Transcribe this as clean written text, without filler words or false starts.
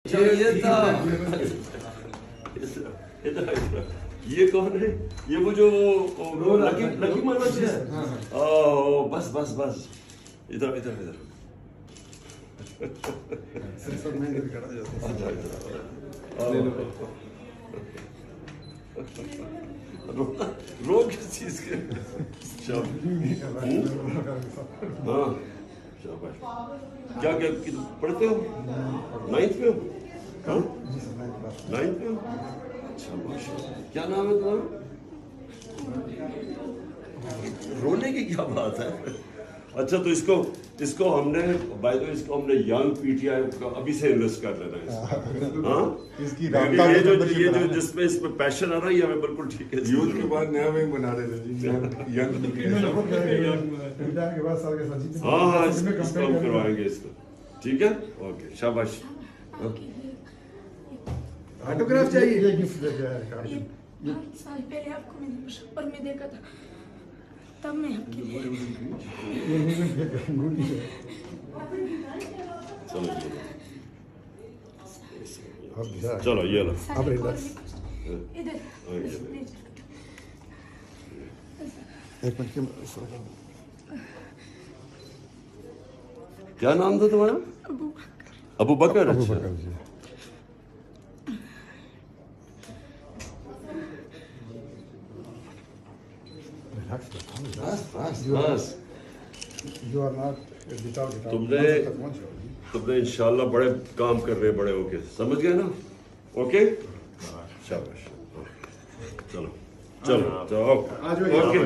یہ تھا یہ کون ہے؟ یہ وہ جو لکی منوج ہے. بس بس بس ادھر ادھر ادھر رو کس چیز کے؟ ہاں شاباش. کیا پڑھتے ہو؟ 9th میں ہو؟ ہاں 9th میں ہو؟ اچھا ماشاء اللہ. کیا نام ہے تمہارا؟ رونے کی کیا بات ہے؟ اچھا تو اس کو ہم نے بائی دا اس کو ہم نے ینگ پی ٹی آئی کا ابھی سے انویسٹ کر لینا ہے. ہاں یہ جو جس میں اس میں پیشن آ رہا ہے یہ ہمیں بالکل ٹھیک ہے. یوتھ کے بعد نیا ونگ بنا رہے تھے جی. ہاں ہاں اس کو ہم کروائیں گے اس کو. ٹھیک ہے اوکے شاباش. آٹوگراف چاہیے. سال پہلے آپ کو میں نے مشق پر میں دیکھا تھا تب میں آپ کے لیے چلو یہ لو. کیا نام تھا تمہارا؟ ابو بکر. اچھا بس تم نے انشاءاللہ بڑے کام کر رہے بڑے ہو کے. سمجھ گئے نا؟ اوکے شاباش. چلو چلو اوکے.